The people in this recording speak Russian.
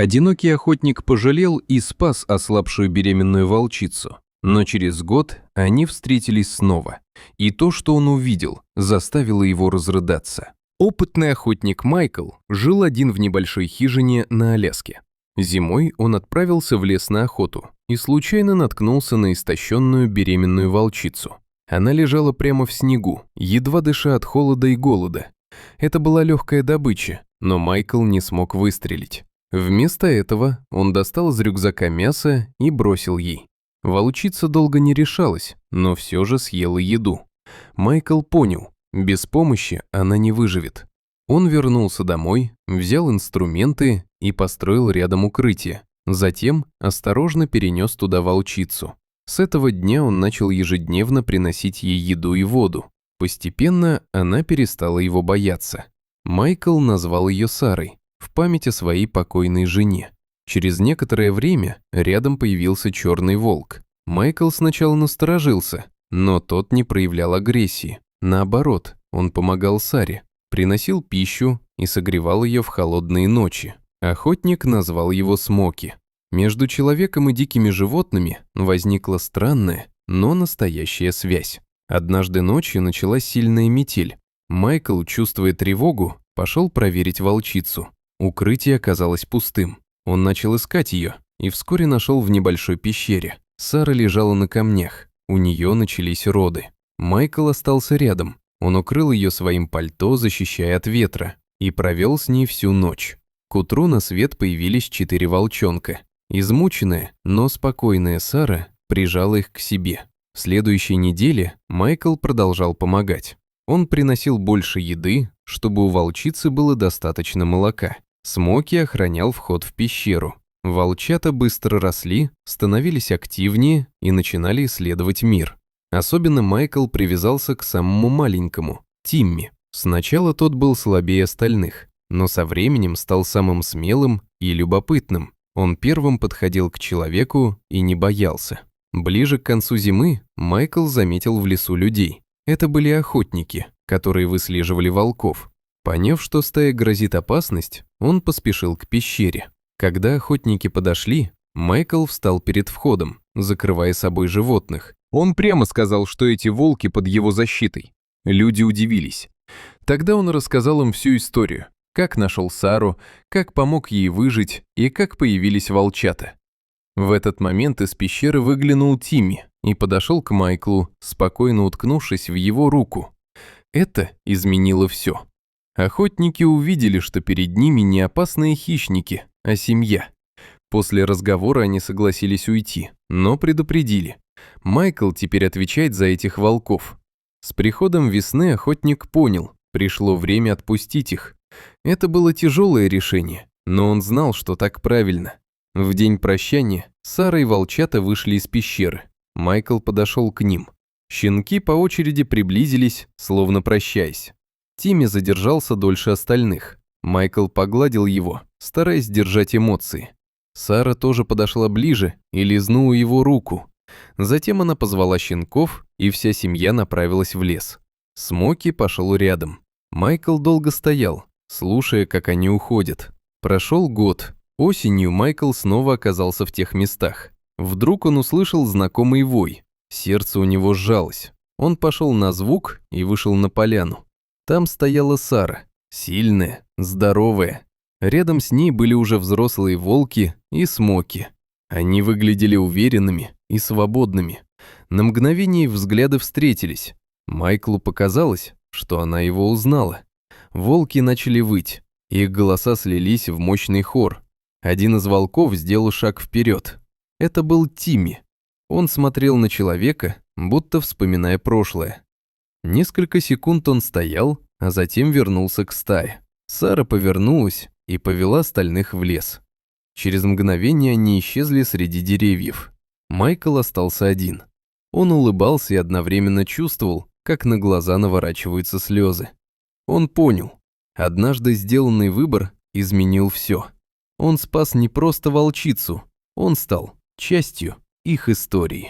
Одинокий охотник пожалел и спас ослабшую беременную волчицу. Но через год они встретились снова, и то, что он увидел, заставило его разрыдаться. Опытный охотник Майкл жил один в небольшой хижине на Аляске. Зимой он отправился в лес на охоту и случайно наткнулся на истощенную беременную волчицу. Она лежала прямо в снегу, едва дыша от холода и голода. Это была легкая добыча, но Майкл не смог выстрелить. Вместо этого он достал из рюкзака мясо и бросил ей. Волчица долго не решалась, но все же съела еду. Майкл понял, без помощи она не выживет. Он вернулся домой, взял инструменты и построил рядом укрытие. Затем осторожно перенес туда волчицу. С этого дня он начал ежедневно приносить ей еду и воду. Постепенно она перестала его бояться. Майкл назвал ее Сарой, в память о своей покойной жене. Через некоторое время рядом появился черный волк. Майкл сначала насторожился, но тот не проявлял агрессии. Наоборот, он помогал Саре, приносил пищу и согревал ее в холодные ночи. Охотник назвал его Смоки. Между человеком и дикими животными возникла странная, но настоящая связь. Однажды ночью началась сильная метель. Майкл, чувствуя тревогу, пошел проверить волчицу. Укрытие оказалось пустым. Он начал искать ее и вскоре нашел в небольшой пещере. Сара лежала на камнях, у нее начались роды. Майкл остался рядом. Он укрыл ее своим пальто, защищая от ветра, и провел с ней всю ночь. К утру на свет появились 4 волчонка. Измученная, но спокойная Сара прижала их к себе. В следующей неделе Майкл продолжал помогать. Он приносил больше еды, чтобы у волчицы было достаточно молока. Смоки охранял вход в пещеру. Волчата быстро росли, становились активнее и начинали исследовать мир. Особенно Майкл привязался к самому маленькому, Тимми. Сначала тот был слабее остальных, но со временем стал самым смелым и любопытным. Он первым подходил к человеку и не боялся. Ближе к концу зимы Майкл заметил в лесу людей. Это были охотники, которые выслеживали волков. Поняв, что стае грозит опасность, он поспешил к пещере. Когда охотники подошли, Майкл встал перед входом, закрывая собой животных. Он прямо сказал, что эти волки под его защитой. Люди удивились. Тогда он рассказал им всю историю, как нашел Сару, как помог ей выжить и как появились волчата. В этот момент из пещеры выглянул Тимми и подошел к Майклу, спокойно уткнувшись в его руку. Это изменило все. Охотники увидели, что перед ними не опасные хищники, а семья. После разговора они согласились уйти, но предупредили. Майкл теперь отвечает за этих волков. С приходом весны охотник понял, пришло время отпустить их. Это было тяжелое решение, но он знал, что так правильно. В день прощания Сара и волчата вышли из пещеры. Майкл подошел к ним. Щенки по очереди приблизились, словно прощаясь. Тимми задержался дольше остальных. Майкл погладил его, стараясь держать эмоции. Сара тоже подошла ближе и лизнула его руку. Затем она позвала щенков, и вся семья направилась в лес. Смоки пошел рядом. Майкл долго стоял, слушая, как они уходят. Прошел год. Осенью Майкл снова оказался в тех местах. Вдруг он услышал знакомый вой. Сердце у него сжалось. Он пошел на звук и вышел на поляну. Там стояла Сара, сильная, здоровая. Рядом с ней были уже взрослые волки и Смоки. Они выглядели уверенными и свободными. На мгновение их взгляды встретились. Майклу показалось, что она его узнала. Волки начали выть. Их голоса слились в мощный хор. Один из волков сделал шаг вперед. Это был Тимми. Он смотрел на человека, будто вспоминая прошлое. Несколько секунд он стоял, а затем вернулся к стае. Сара повернулась и повела остальных в лес. Через мгновение они исчезли среди деревьев. Майкл остался один. Он улыбался и одновременно чувствовал, как на глаза наворачиваются слезы. Он понял, однажды сделанный выбор изменил все. Он спас не просто волчицу, он стал частью их истории.